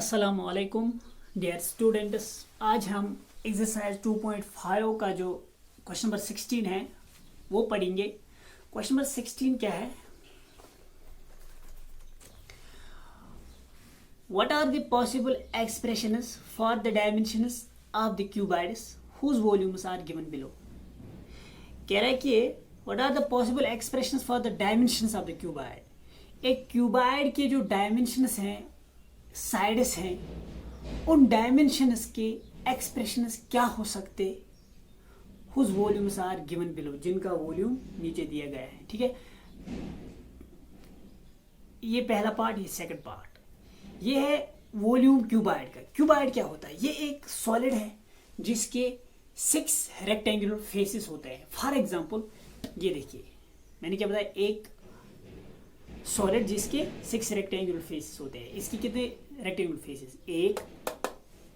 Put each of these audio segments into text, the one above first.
अस्सलामुअलैकुम dear students. आज हम एक्सरसाइज 2.5 का जो क्वेश्चन नंबर 16 है वो पढ़ेंगे। क्वेश्चन नंबर 16 क्या है? What are the possible expressions for the dimensions of the cuboids whose volumes are given below. कह रहा है कि what are the possible expressions for the dimensions of the cuboid. एक क्यूबॉइड के जो डायमेंशंस हैं, साइड्स हैं, उन डायमेंशंस के एक्सप्रेशंस क्या हो सकते, whose volumes are given below, जिनका वॉल्यूम नीचे दिया गया है। ठीक है, ये पहला पार्ट, ये सेकंड पार्ट। ये है वॉल्यूम क्यूबॉइड का। क्यूबॉइड क्या होता है? ये एक सॉलिड है जिसके 6 रेक्टेंगुलर फेसेस होते हैं। फॉर एग्जांपल ये देखिए, मैंने क्या बताया, एक सॉलिड जिसके 6 रेक्टेंगुलर फेसेस होते हैं। इसकी कितने रेक्टेंगुलर फेसेस? एक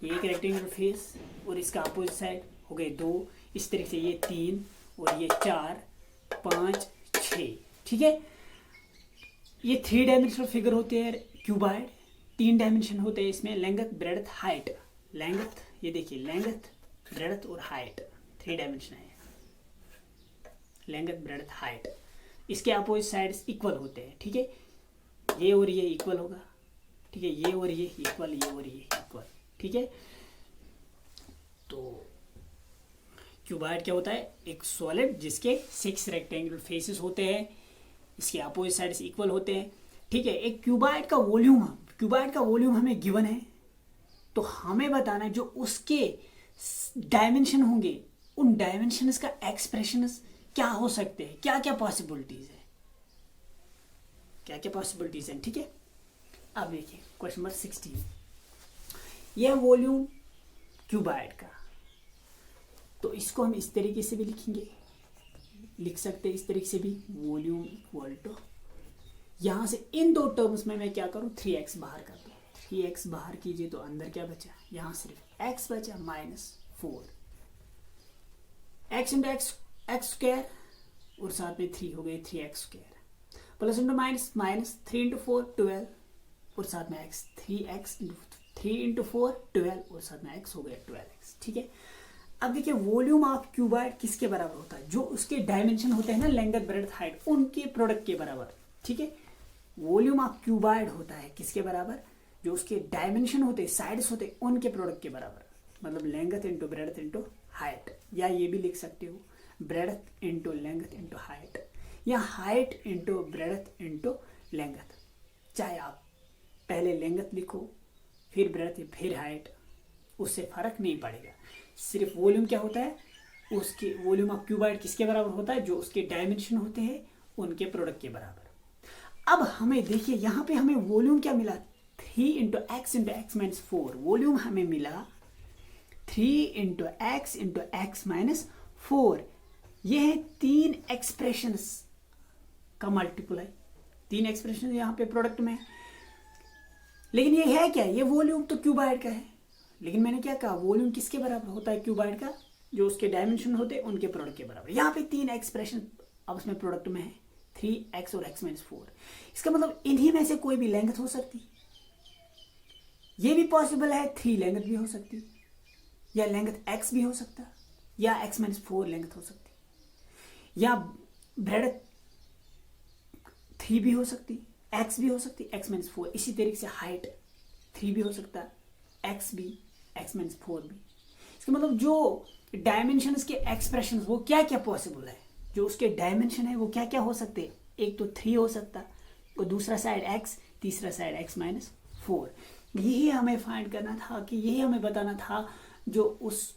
रेक्टेंगुलर फेस, और इसका अपोजिट साइड हो गए 2। इस तरीके से ये 3 और ये 4 5 6। ठीक है, ये 3 डायमेंशनल फिगर होते हैं क्यूबॉइड। 3 डायमेंशन होते हैं इसमें, लेंथ, ब्रेड्थ, हाइट। लेंथ, ये देखिए, लेंथ, ब्रेड्थ और हाइट 3 डायमेंशन है। Length, breadth, height. इसके अपोजिट साइड्स इक्वल होते हैं। ठीक है, ये और ये इक्वल होगा। ठीक है, ये और ये इक्वल, ये और ये इक्वल। ठीक है, तो क्यूबॉइड क्या होता है? एक सॉलिड जिसके 6 रेक्टेंगुलर फेसेस होते हैं, इसके अपोजिट साइड्स इक्वल होते हैं। ठीक है, एक क्यूबॉइड का वॉल्यूम हमें गिवन है, तो हमें बताना है जो उसके डायमेंशन होंगे, उन डायमेंशंस का एक्सप्रेशंस क्या हो सकते हैं, क्या क्या पॉसिबिलिटीज है, क्या क्या पॉसिबिलिटीज हैं। ठीक है, अब देखिए क्वेश्चन नंबर 16, यह वॉल्यूम क्यूबॉइड का। तो इसको हम इस तरीके से भी लिख सकते हैं, इस तरीके से भी, वॉल्यूम इक्वल टू, यहां से इन दो टर्म्स में मैं क्या करूं, 3x बाहर कर दूं। 3x बाहर कीजिए तो अंदर क्या बचा? यहां सिर्फ x बचा, -4 x इंटू एक्स स्क्वायर, और साथ में 3 हो गए 3x square, plus into minus, -3 into 4 12, और साथ में x, 3 इंटू 4 12, और साथ में x हो गया 12x। ठीक है, अब देखिए वॉल्यूम ऑफ क्यूबॉइड किसके बराबर होता है? जो उसके डायमेंशन होते हैं ना, लेंथ, ब्रेड्थ, हाइट, उनके प्रोडक्ट के बराबर। ठीक है, वॉल्यूम ऑफ क्यूबॉइड होता है किसके बराबर? जो उसके डायमेंशन होते हैं, साइड्स होते हैं, उनके प्रोडक्ट के बराबर। मतलब length into breadth into height, या ये भी लिख सकते हो, breadth into length into height, या height into breadth into length. चाहे आप पहले लेंथ लिखो, फिर ब्रेड्थ, फिर हाइट, उससे फर्क नहीं पड़ेगा। सिर्फ वॉल्यूम क्या होता है? उसके वॉल्यूम ऑफ क्यूबॉइड किसके बराबर होता है? जो उसके डायमेंशन होते हैं उनके प्रोडक्ट के बराबर। अब हमें देखिए, यहां पे हमें वॉल्यूम क्या मिला? 3 इंटू एक्स माइनस 4। वॉल्यूम हमें मिला 3 इंटू एक्स माइनस 4। ये है 3 एक्सप्रेशंस का मल्टीप्लाई। 3 एक्सप्रेशन यहाँ पे प्रोडक्ट में है, लेकिन ये है क्या? ये वॉल्यूम तो क्यूबॉइड का है, लेकिन मैंने क्या कहा, वॉल्यूम किसके बराबर होता है क्यूबॉइड का? जो उसके डायमेंशन होते हैं उनके प्रोडक्ट के बराबर। यहाँ पे 3 एक्सप्रेशन अब उसमें प्रोडक्ट में है, 3x और x माइनस 4। इसका मतलब इन्हीं में से कोई भी लेंथ हो सकती, ये भी पॉसिबल है, 3 लेंथ भी हो सकती, या लेंथ x भी हो सकता, या x माइनस 4 लेंथ हो सकती, या ब्रेड्थ 3 भी हो सकती, x भी हो सकती, x माइनस 4। इसी तरीके से हाइट 3 भी हो सकता, x भी, x माइनस 4 भी। इसका मतलब जो डायमेंशन के एक्सप्रेशन वो क्या क्या पॉसिबल है, जो उसके डायमेंशन है वो क्या क्या हो सकते हैं? एक तो 3 हो सकता, और दूसरा साइड x, तीसरा साइड x माइनस 4। यही हमें फाइंड करना था, कि यही हमें बताना था जो उस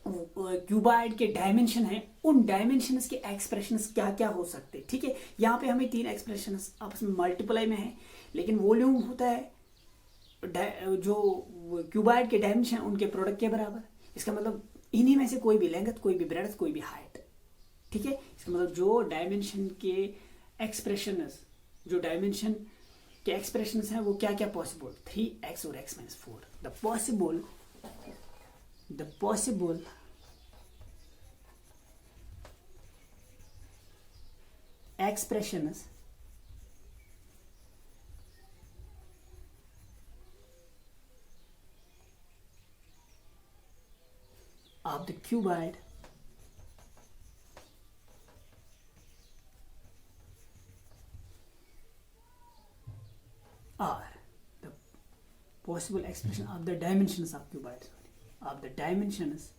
क्यूबॉइड के डायमेंशन है, उन डायमेंशंस के एक्सप्रेशंस क्या क्या हो सकते। ठीक है, यहाँ पे हमें 3 एक्सप्रेशंस आपस में मल्टीप्लाई में है, लेकिन वॉल्यूम होता है जो क्यूबॉइड के डायमेंशन उनके प्रोडक्ट के बराबर। इसका मतलब इन्हीं में से कोई भी लेंथ, कोई भी ब्रेड्थ, कोई भी हाइट। ठीक है, इसका मतलब जो डायमेंशन के एक्सप्रेशंस, जो डायमेंशन के एक्सप्रेशंस हैं वो क्या क्या पॉसिबल? 3x और x minus 4। The possible expressions of the cuboid are the possible expression of the dimensions of cuboid, of the dimensions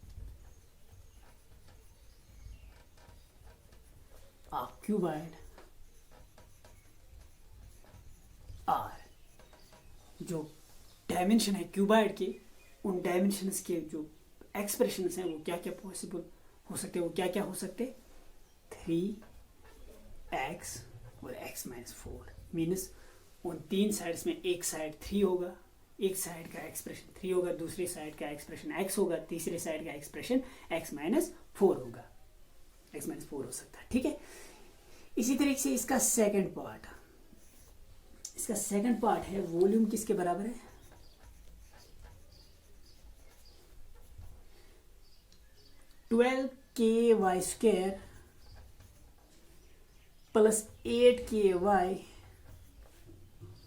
of cuboid are, जो डायमेंशन है क्यूबाइड के, उन डायमेंशंस के जो एक्सप्रेशंस हैं वो क्या क्या पॉसिबल हो सकते हैं, वो क्या क्या हो सकते, 3x और x माइनस 4 मीन्स उन तीन साइड्स में एक साइड 3 होगा, एक साइड का एक्सप्रेशन 3 होगा, दूसरी साइड का एक्सप्रेशन x होगा, तीसरे साइड का एक्सप्रेशन x माइनस 4 होगा, x माइनस 4 हो सकता है, ठीक है। इसी तरीके से इसका सेकंड पार्ट है वॉल्यूम किसके बराबर है, (12ky² plus 8ky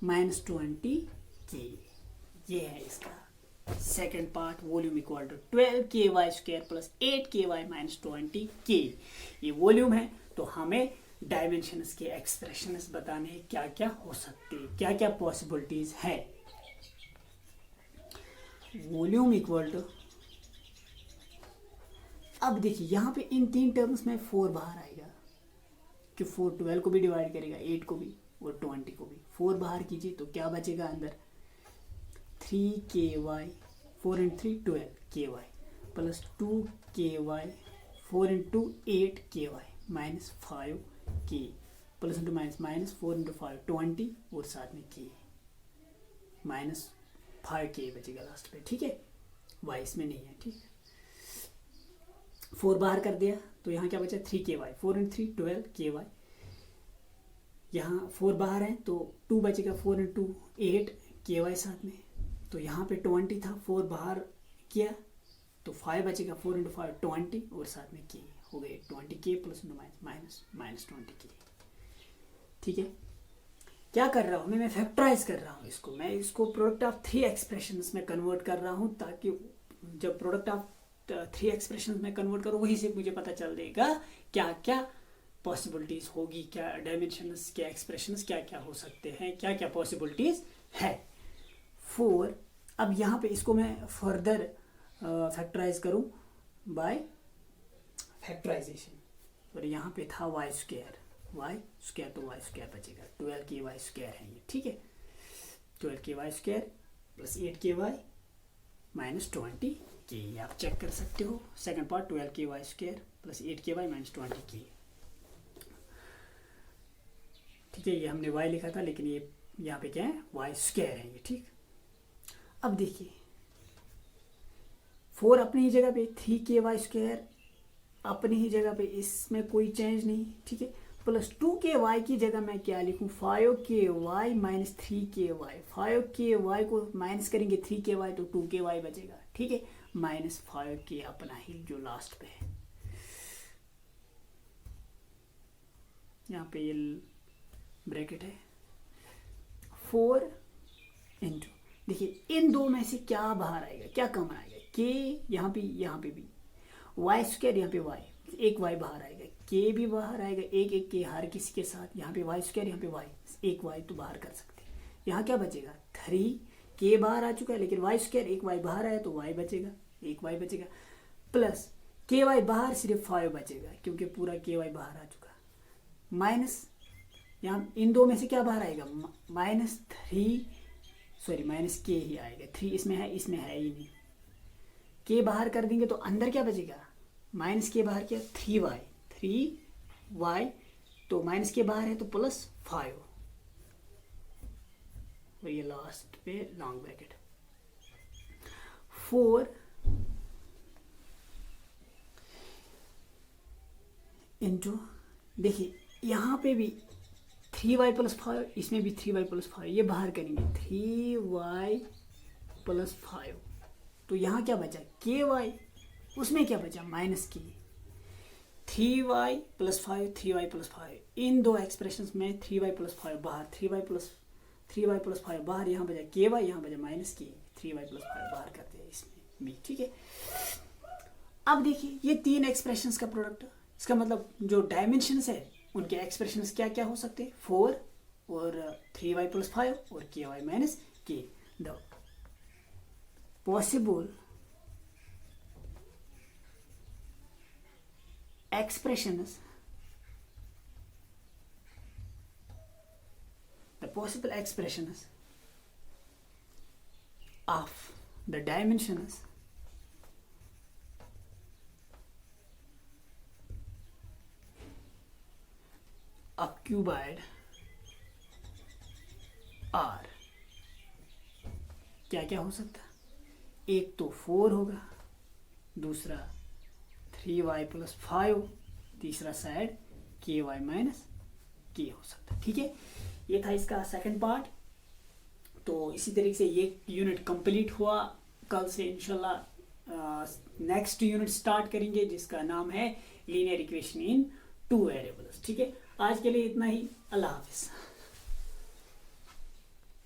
minus 20k। ये है इसका second part, volume equal to 12ky² plus 8ky minus 20k। ये वॉल्यूम है, तो हमें डायमेंशंस के एक्सप्रेशंस बताने क्या क्या हो सकते हैं, क्या क्या पॉसिबिलिटीज है। वॉल्यूम इक्वल टू, अब देखिए यहाँ पे इन तीन टर्म्स में 4 बाहर आएगा, कि 4 12 को भी डिवाइड करेगा, 8 को भी और 20 को भी। 4 बाहर कीजिए तो क्या बचेगा अंदर, 3ky 4 × 3 12ky plus 2ky 4 × 8ky minus 5k plus into minus minus 4 × 5 20 और साथ में k माइनस 5k बचेगा लास्ट पे, ठीक है। y इसमें नहीं है, ठीक है। 4 बाहर कर दिया तो यहाँ क्या बचा, 3ky 4 × 3 12ky, यहाँ 4 बाहर है तो 2 बचेगा, 4 × 8ky साथ में, तो यहाँ पे 20 था, 4 बाहर किया तो 5 बचेगा, 4 × 5 20 और साथ में k हो गए 20k प्लस माइनस 20k, ठीक है। क्या कर रहा हूँ मैं फैक्टराइज कर रहा हूँ इसको, मैं इसको प्रोडक्ट ऑफ 3 एक्सप्रेशंस में कन्वर्ट कर रहा हूँ, ताकि जब प्रोडक्ट ऑफ 3 एक्सप्रेशंस में कन्वर्ट करो वहीं से मुझे पता चल देगा क्या क्या पॉसिबिलिटीज होगी, क्या डायमेंशंस के एक्सप्रेशंस क्या क्या हो सकते हैं, क्या क्या पॉसिबिलिटीज है। 4, अब यहाँ पे इसको मैं फर्दर फैक्टराइज करूँ बाय फैक्टराइजेशन, और यहाँ पे था y² तो y² बचेगा, 12ky² है ये, ठीक है। 12ky² plus 8ky minus 20k, आप चेक कर सकते हो। Second part 12ky² plus 8ky minus 20k, ठीक है। ये हमने y लिखा था, लेकिन ये यहाँ पे क्या है, y² है ये, ठीक। अब देखिए 4 अपनी ही जगह पे, 3ky² अपनी ही जगह पे, इसमें कोई चेंज नहीं, ठीक है। प्लस 2ky की जगह मैं क्या लिखूं, 5ky माइनस 3ky, 5ky को माइनस करेंगे 3ky तो 2ky बचेगा, ठीक है, माइनस 5k अपना ही जो लास्ट पे है, यहाँ पे ये ब्रैकेट है। 4 इंटू, देखिए इन दो में से क्या बाहर आएगा, क्या कम आएगा, k यहाँ पे भी, y² यहाँ पे y, एक y बाहर आएगा, k भी बाहर आएगा, एक k हर किसी के साथ, यहाँ पे y², यहाँ पे y, एक y तो बाहर कर सकते हैं। यहाँ क्या बचेगा, 3k बाहर आ चुका है, लेकिन y², एक y बाहर आया तो y बचेगा, एक y बचेगा, प्लस ky बाहर सिर्फ 5 बचेगा, क्योंकि पूरा ky बाहर आ चुका, माइनस यहाँ इन दो में से क्या बाहर आएगा, माइनस k ही आएगा, 3 इसमें है ही नहीं, k बाहर कर देंगे तो अंदर क्या बचेगा, माइनस k बाहर किया 3y, तो माइनस k बाहर है तो प्लस 5, और ये लास्ट पे लॉन्ग ब्रैकेट। 4 इंटू, देखिए यहाँ पे भी 3y प्लस 5, इसमें भी 3y प्लस 5, ये बाहर करेंगे 3y प्लस 5, तो यहाँ क्या बचा, ky, उसमें क्या बचा, minus k, 3y plus 5, 3y plus 5, इन दो एक्सप्रेशंस में 3y प्लस 5 बाहर, 3y प्लस 5 बाहर, यहाँ बचा ky, यहाँ बचा माइनस k, 3y प्लस 5 बाहर करते हैं इसमें भी, ठीक है। अब देखिए ये तीन एक्सप्रेशंस का प्रोडक्ट, इसका मतलब जो डायमेंशंस है उनके एक्सप्रेशंस क्या क्या हो सकते हैं, 4 और 3y + 5 और ky - k. The possible expressions of the dimensions of cuboid are क्या क्या हो सकता है, एक तो 4 होगा, दूसरा 3y + 5, तीसरा साइड ky - k हो सकता है. ठीक है, ये था इसका सेकंड पार्ट. तो इसी तरीके से ये यूनिट कंप्लीट हुआ. कल से इंशाल्लाह नेक्स्ट यूनिट स्टार्ट करेंगे जिसका नाम है लीनियर इक्वेशन इन 2 वेरिएबल्स. ठीक है, आज के लिए इतना ही. अल्लाह हाफिज़.